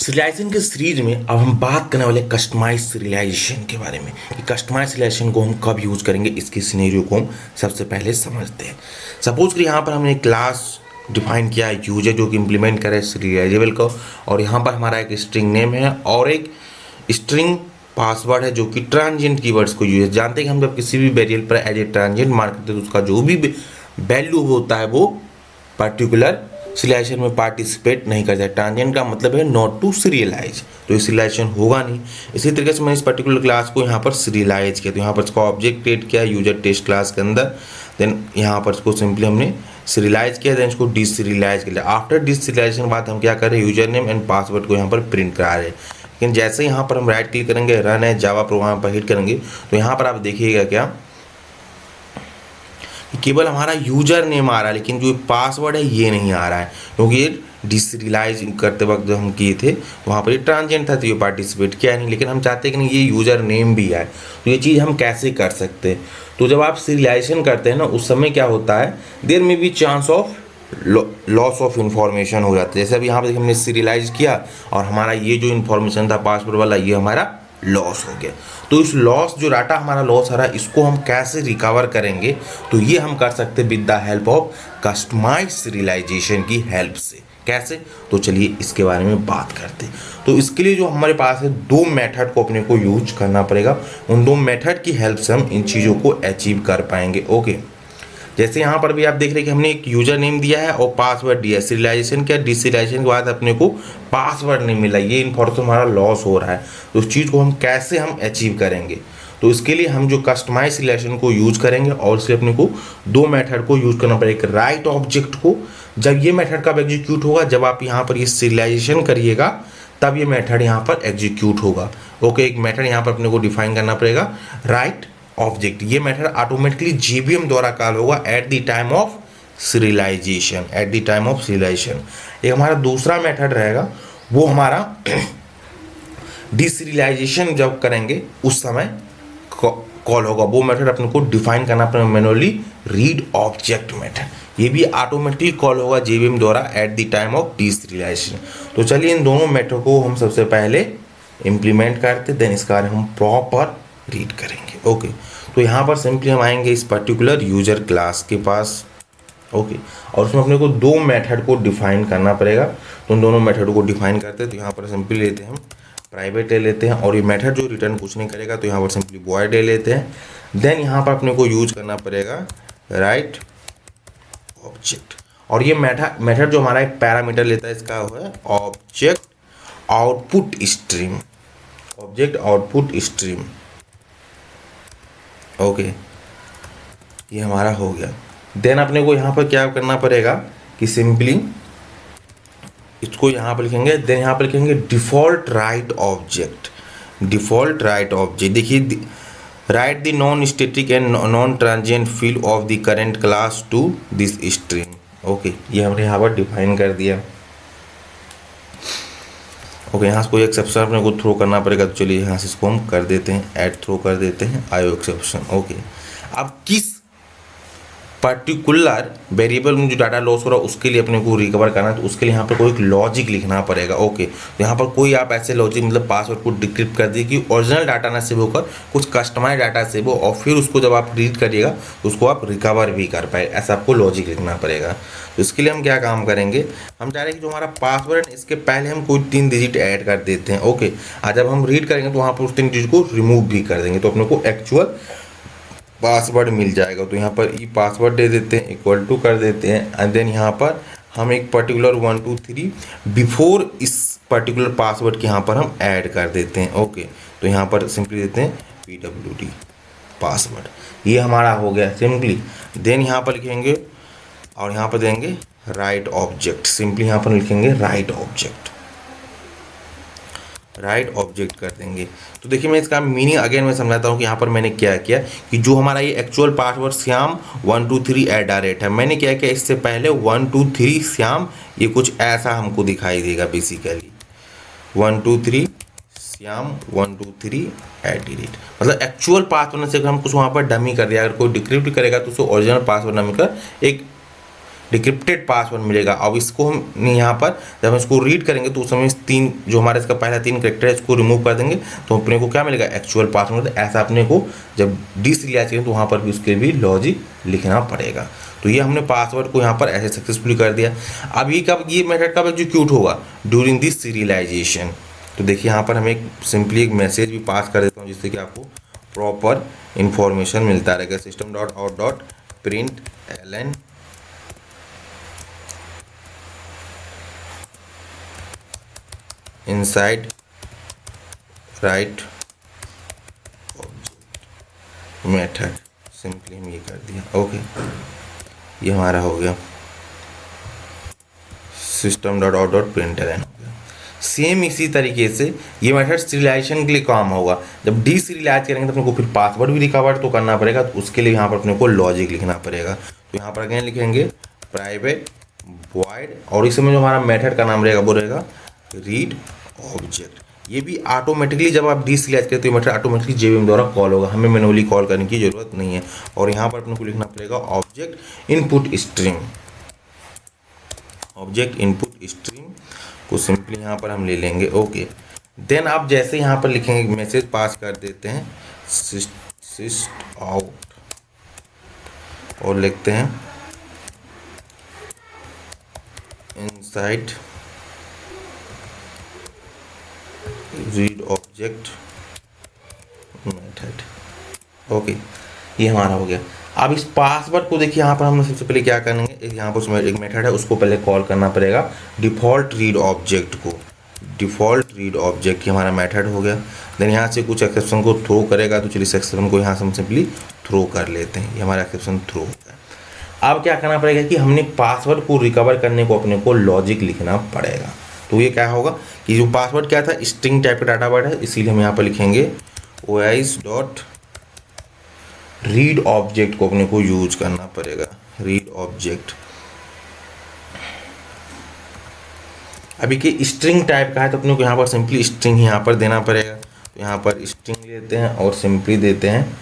Serialisation के series में अब हम बात करने वाले कस्टमाइज सीरियलाइजेशन के बारे में कि कस्टमाइज सीरियलाइजेशन को हम कब यूज़ करेंगे। इसकी सिनेरियो को हम सबसे पहले समझते हैं। सपोज कि यहाँ पर हमने क्लास डिफाइन किया है यूजर जो कि इंप्लीमेंट करे सीरियलाइजेबल को, और यहाँ पर हमारा एक स्ट्रिंग नेम है और एक स्ट्रिंग पासवर्ड है जो कि ट्रांजिएंट कीवर्ड्स को यूज। जानते हैं कि हम जब किसी भी वेरिएबल पर एज ए ट्रांजिएंट मार्क करते हैं तो उसका जो भी वैल्यू होता है वो पर्टिकुलर सीरियलाइजेशन में पार्टिसिपेट नहीं करता है। ट्रांजिएंट का मतलब है नॉट टू सीरियलाइज, तो ये सीरियलाइजेशन होगा नहीं। इसी तरीके से मैंने इस पर्टिकुलर क्लास को यहाँ पर सीरियलाइज किया, तो यहाँ पर इसका ऑब्जेक्ट क्रिएट किया यूजर टेस्ट क्लास के अंदर। देन यहाँ पर इसको सिंपली हमने सीरियलाइज किया, देन इसको डिसीरियलाइज किया। आफ्टर डिसीरियलाइजेशन के बाद हम क्या कर रहे हैं, यूजर नेम एंड पासवर्ड को यहाँ पर प्रिंट करा रहे हैं। लेकिन जैसे यहाँ पर हम राइट क्लिक करेंगे, रन है जावा प्रोग्राम पर हिट करेंगे, तो यहाँ पर आप देखिएगा क्या केवल हमारा यूजर नेम आ रहा है, लेकिन जो पासवर्ड है ये नहीं आ रहा है, क्योंकि ये डिसीरियलाइज करते वक्त जो हम किए थे वहाँ पर ये ट्रांजिएंट था तो ये पार्टिसिपेट किया नहीं। लेकिन हम चाहते हैं कि नहीं ये यूजर नेम भी आए, तो ये चीज़ हम कैसे कर सकते हैं। तो जब आप सीरियलाइजेशन करते हैं ना, उस समय क्या होता है, देयर में भी chance of loss of information हो जाता है। जैसे अभी यहाँ पर हमने सीरियलाइज किया और हमारा ये जो इन्फॉर्मेशन था पासवर्ड वाला ये हमारा लॉस हो गया। तो इस लॉस जो डाटा हमारा लॉस आ रहा है इसको हम कैसे रिकवर करेंगे, तो ये हम कर सकते हैं with the help of customize serialization की हेल्प से। कैसे, तो चलिए इसके बारे में बात करते हैं। तो इसके लिए जो हमारे पास है दो मेथड को अपने को यूज करना पड़ेगा, उन दो मेथड की हेल्प से हम इन चीज़ों को अचीव कर पाएंगे। ओके, जैसे यहाँ पर भी आप देख रहे हैं कि हमने एक यूजर नेम दिया है और पासवर्ड दिया है। सीरियलाइजेशन क्या, डिसीरियलाइजेशन के बाद अपने को पासवर्ड नहीं मिला, ये इन्फॉर्मेशन हमारा लॉस हो रहा है। तो उस चीज़ को हम कैसे अचीव करेंगे, तो इसके लिए हम जो कस्टमाइज सीरियलाइजेशन को यूज करेंगे और इसके अपने को दो मेथड को यूज करना पड़ेगा। राइट ऑब्जेक्ट को, जब ये मेथड कब एग्जीक्यूट होगा, जब आप यहाँ पर ये सीरियलाइजेशन करिएगा तब ये मेथड यहाँ पर एग्जीक्यूट होगा। ओके, एक मेथड यहाँ पर अपने को डिफाइन करना पड़ेगा राइट ऑब्जेक्ट। ये मेथड ऑटोमेटिकली जेवीएम द्वारा कॉल होगा at the time of serialisation, at the time of serialisation. एक हमारा दूसरा मेथड रहेगा वो हमारा डिसीरियलाइजेशन जब करेंगे उस समय कॉल होगा। वो मेथड अपने को डिफाइन करना पड़ेगा मैनुअली, रीड ऑब्जेक्ट मेथड। ये भी ऑटोमेटिकली कॉल होगा जेवीएम द्वारा एट द टाइम ऑफ डिसीरियलाइजेशन। तो चलिए इन दोनों मेथड को हम सबसे पहले इम्प्लीमेंट करते, देन इसका हम प्रॉपर रीड करेंगे। ओके, तो यहाँ पर सिंपली हम आएंगे इस पर्टिकुलर यूजर क्लास के पास। ओके, और उसमें अपने को दो मेथड को डिफाइन करना पड़ेगा। तो उन दोनों मेथड को डिफाइन करते हैं, तो यहाँ पर सिंपली लेते हैं हम प्राइवेट ले लेते हैं, और ये मेथड जो रिटर्न कुछ नहीं करेगा तो यहाँ पर सिंपली वॉइड ले लेते हैं। देन यहाँ पर अपने को यूज करना पड़ेगा राइट ऑब्जेक्ट, और ये मेथड जो हमारा एक पैरामीटर लेता है इसका है object output stream, object output stream. Okay, ये हमारा हो गया। देन अपने को यहाँ पर क्या करना पड़ेगा कि सिंपली इसको यहाँ पर लिखेंगे, देन यहाँ पर लिखेंगे default write object, default write object. देखिए write the non static and non transient field of the current class to this stream. Okay, ये हमने यहाँ पर डिफाइन कर दिया। ओके, यहाँ से कोई एक्सेप्शन अपने को थ्रो करना पड़ेगा, तो चलिए यहाँ से इसको हम कर देते हैं, ऐड थ्रो कर देते हैं आयो एक्सेप्शन। ओके, अब किस पर्टिकुलर वेरिएबल में जो डाटा लॉस हो रहा है उसके लिए अपने को रिकवर करना है, तो उसके लिए यहाँ पर कोई एक लॉजिक लिखना पड़ेगा। ओके, तो यहाँ पर कोई आप ऐसे लॉजिक मतलब पासवर्ड को डिक्रिप्ट कर दिए कि ओरिजिनल डाटा ना सेव होकर कुछ कस्टमाइज डाटा सेव हो, और फिर उसको जब आप रीड करिएगा तो उसको आप रिकवर भी कर पाए, ऐसा आपको लॉजिक लिखना पड़ेगा। तो इसके लिए हम क्या काम करेंगे, हम चाह रहे हैं कि जो हमारा पासवर्ड है इसके पहले हम कोई 3 डिजिट ऐड कर देते हैं। ओके, आज जब हम रीड करेंगे तो वहाँ पर उस 3 डिजिट को रिमूव भी कर देंगे, तो अपने को एक्चुअल पासवर्ड मिल जाएगा। तो यहाँ पर ई पासवर्ड दे देते हैं, इक्वल टू कर देते हैं, एंड देन यहाँ पर हम एक पर्टिकुलर 1 2 3 बिफोर इस पर्टिकुलर पासवर्ड के यहाँ पर हम ऐड कर देते हैं। ओके, तो यहाँ पर सिंपली देते हैं PWD पासवर्ड, ये हमारा हो गया सिंपली। देन यहाँ पर लिखेंगे और यहाँ पर देंगे राइट ऑब्जेक्ट, सिंपली यहाँ पर लिखेंगे राइट ऑब्जेक्ट, राइट ऑब्जेक्ट कर देंगे। तो देखिए मैं इसका मीनिंग अगेन मैं समझाता हूँ कि यहाँ पर मैंने क्या किया कि जो हमारा ये एक्चुअल पासवर्ड श्याम 1 2 3 @ है, मैंने क्या किया इससे पहले 1 2 3 श्याम, ये कुछ ऐसा हमको दिखाई देगा बेसिकली 1 2 3 श्याम 1 2 3 @ मतलब एक्चुअल पासवर्ड से हम कुछ वहाँ पर डमी कर दिया। अगर कोई डिक्रिप्ट करेगा तो उसको ओरिजिनल पासवर्ड ना मिलकर एक डिक्रिप्टेड पासवर्ड मिलेगा। अब इसको हम यहाँ पर जब हम इसको रीड करेंगे तो उस समय तीन जो हमारा इसका पहला 3 कैरेक्टर है इसको रिमूव कर देंगे तो अपने को क्या मिलेगा, एक्चुअल पासवर्ड। ऐसा अपने को जब डिसरिलाइज करेंगे तो वहाँ पर भी उसके भी लॉजिक लिखना पड़ेगा। तो ये हमने पासवर्ड को यहाँ पर ऐसे सक्सेसफुली कर दिया। अब ये मेथड कब एग्जीक्यूट होगा, ड्यूरिंग दिस सीरियलाइजेशन। तो देखिए यहाँ पर हम एक सिंपली एक मैसेज भी पास कर देता हूँ जिससे कि आपको प्रॉपर इंफॉर्मेशन मिलता रहेगा। system.out.println inside write method, simply हम ये कर दिया। ओके, ये हमारा हो गया system.out.println हो गया। सेम इसी तरीके से ये मेथड सीरियलाइजेशन के लिए काम होगा। जब डीसीरियलाइज करेंगे तो अपने को फिर पासवर्ड भी रिकवर तो करना पड़ेगा, तो उसके लिए यहाँ पर अपने को लॉजिक लिखना पड़ेगा। तो यहाँ पर अगेन लिखेंगे प्राइवेट वॉइड और इसमें जो हमारा मेथड का नाम रहेगा वो रहेगा रीड ऑब्जेक्ट। ये भी ऑटोमेटिकली जब आप डीसीरियलाइज करें तो ये मेथड ऑटोमेटिकली जेवीएम द्वारा कॉल होगा, हमें मैनुअली कॉल करने की जरूरत नहीं है। और यहाँ पर अपने को लिखना पड़ेगा object input stream. Object input stream को सिंपली यहाँ पर हम ले लेंगे। ओके, देन आप जैसे यहाँ पर लिखेंगे मैसेज पास कर देते हैं सिस्ट आउट और लिखते हैं inside read object method. Okay, ये हमारा हो गया। अब इस पासवर्ड को देखिए यहाँ पर हम सबसे पहले क्या करेंगे, यहाँ पर उसमें एक मेथड है उसको पहले कॉल करना पड़ेगा डिफ़ॉल्ट रीड ऑब्जेक्ट को। डिफ़ॉल्ट रीड ऑब्जेक्ट हमारा मेथड हो गया। देन यहाँ से कुछ एक्सेप्शन को थ्रो करेगा, तो चलिए इस एक्सेप्शन को यहाँ से हम सिंपली थ्रो कर लेते हैं। ये हमारा एक्सेप्शन थ्रो हो गया। अब क्या करना पड़ेगा कि हमने पासवर्ड को रिकवर करने को अपने को लॉजिक लिखना पड़ेगा। तो ये क्या होगा कि जो पासवर्ड क्या था, स्ट्रिंग टाइप का डाटा वर्ड है, इसीलिए हम यहाँ पर लिखेंगे ois.read ऑब्जेक्ट को अपने को यूज करना पड़ेगा। रीड ऑब्जेक्ट अभी के स्ट्रिंग टाइप का है तो अपने को यहाँ पर सिंपली स्ट्रिंग यहाँ पर देना पड़ेगा। तो यहाँ पर स्ट्रिंग लेते हैं और सिंपली देते हैं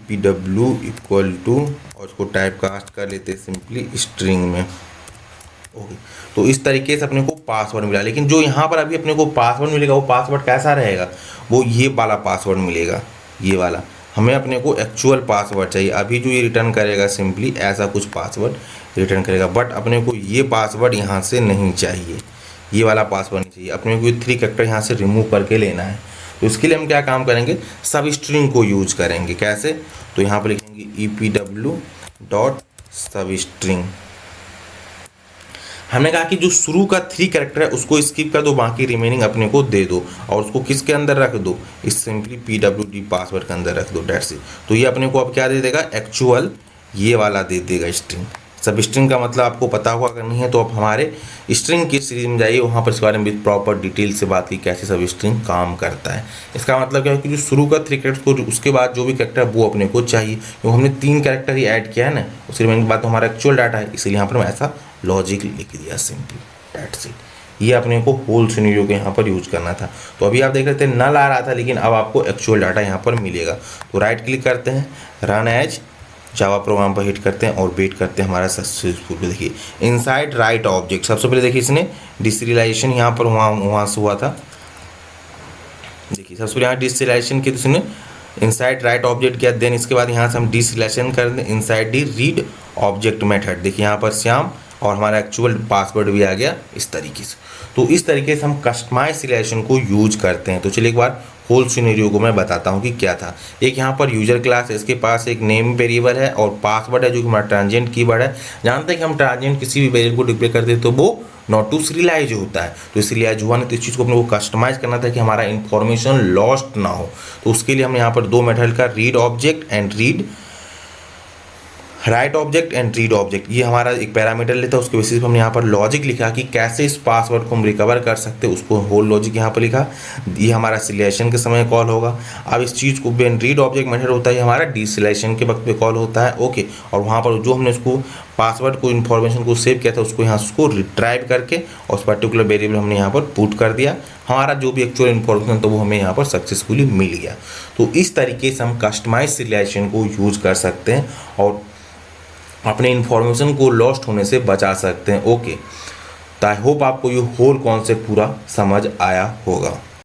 pw इक्वल टू और उसको टाइप कास्ट कर लेते हैं सिंपली स्ट्रिंग में। ओके, तो इस तरीके से अपने को पासवर्ड मिला। लेकिन जो यहाँ पर अभी अपने को पासवर्ड मिलेगा वो पासवर्ड कैसा रहेगा, वो ये वाला पासवर्ड मिलेगा, ये वाला। हमें अपने को एक्चुअल पासवर्ड चाहिए। अभी जो ये रिटर्न करेगा सिंपली ऐसा कुछ पासवर्ड रिटर्न करेगा, बट अपने को ये पासवर्ड यहाँ से नहीं चाहिए, ये वाला पासवर्ड नहीं चाहिए। अपने को ये 3 कैरेक्टर यहाँ से रिमूव करके लेना है। तो इसके लिए हम क्या काम करेंगे, सब स्ट्रिंग को यूज करेंगे। कैसे, तो यहाँ पर लिखेंगे epw.substring। हमने कहा कि जो शुरू का 3 कैरेक्टर है उसको स्किप कर दो, बाकी रिमेनिंग अपने को दे दो और उसको किसके अंदर रख दो, इस सिंपली pwd पासवर्ड के अंदर रख दो, डेट्स इट। तो ये अपने को अब क्या दे देगा, एक्चुअल ये वाला दे देगा स्ट्रिंग। सब स्ट्रिंग का मतलब आपको पता हुआ, अगर नहीं है तो आप हमारे स्ट्रिंग की सीरीज में जाइए, वहाँ पर इस बारे में विद प्रॉपर डिटेल से बात की कैसे सब स्ट्रिंग काम करता है। इसका मतलब क्या है कि जो शुरू का 3 कैरेक्टर को उसके बाद जो भी कैरेक्टर वो अपने को चाहिए, क्योंकि हमने 3 कैरेक्टर ही ऐड किया है ना, उसके बाद तो हमारा एक्चुअल डाटा है, इसलिए यहाँ पर मैं ऐसा लॉजिक लिख दिया सिंपली, डेट्स इट। ये अपने को होल सिनेरियो के यहाँ पर यूज करना था। तो अभी आप देख रहे थे नल आ रहा था, लेकिन अब आपको एक्चुअल डाटा यहाँ पर मिलेगा। तो राइट क्लिक करते हैं, रन एज जावा प्रोग्राम पर हिट करते हैं और वेट करते हैं हमारा सक्सेसफुल। देखिए इनसाइड राइट ऑब्जेक्ट, सबसे पहले देखिए इसने डिसरियलाइजेशन यहाँ पर वहाँ से हुआ था। देखिए सबसे पहले यहाँ डिसरियलाइजेशन की इसने इनसाइड राइट ऑब्जेक्ट किया, देन इसके बाद यहाँ से हम डिसरियलाइजेशन कर दें inside the read object method. देखिए यहाँ पर श्याम और हमारा एक्चुअल पासवर्ड भी आ गया इस तरीके से। तो इस तरीके से हम कस्टमाइज सिलेक्शन को यूज करते हैं। तो चलिए एक बार होल सिनेरियो को मैं बताता हूँ कि क्या था। एक यहाँ पर यूजर क्लास है, इसके पास एक नेम वेरिएबल है और पासवर्ड है जो कि हमारा ट्रांजिएंट कीवर्ड है। जानते हैं कि हम ट्रांजिएंट किसी भी वेरिएबल को डिप्ले करते हैं तो वो नॉट टू सीरियलाइज होता है। तो सीरियलाइज हुआ नहीं, तो इस चीज़ को अपने को कस्टमाइज करना था कि हमारा इन्फॉर्मेशन लॉस्ट ना हो। तो उसके लिए हम यहाँ पर 2 मेथड का read object and right object and read object, ये हमारा एक पैरामीटर लेता है। उसके बेसिस पर हमने यहाँ पर लॉजिक लिखा कि कैसे इस पासवर्ड को हम रिकवर कर सकते हैं, उसको होल लॉजिक यहाँ पर लिखा। ये हमारा सिलेक्शन के समय कॉल होगा। अब इस चीज़ को रीड ऑब्जेक्ट मेथड होता है हमारा डिसरियलाइजेशन के वक्त पे कॉल होता है। ओके, और वहाँ पर जो हमने उसको पासवर्ड को इन्फॉर्मेशन को सेव किया था उसको यहाँ उसको रिट्राइव करके और उस पर्टिकुलर वेरिएबल हमने यहाँ पर पुट कर दिया। हमारा जो भी एक्चुअल इन्फॉर्मेशन तो वो हमें यहाँ पर सक्सेसफुली मिल गया। तो इस तरीके से हम कस्टमाइज सिलेक्शन को यूज कर सकते हैं। और अपने इन्फॉर्मेशन को लॉस्ट होने से बचा सकते हैं। ओके, तो आई होप आपको ये होल कॉन्सेप्ट पूरा समझ आया होगा।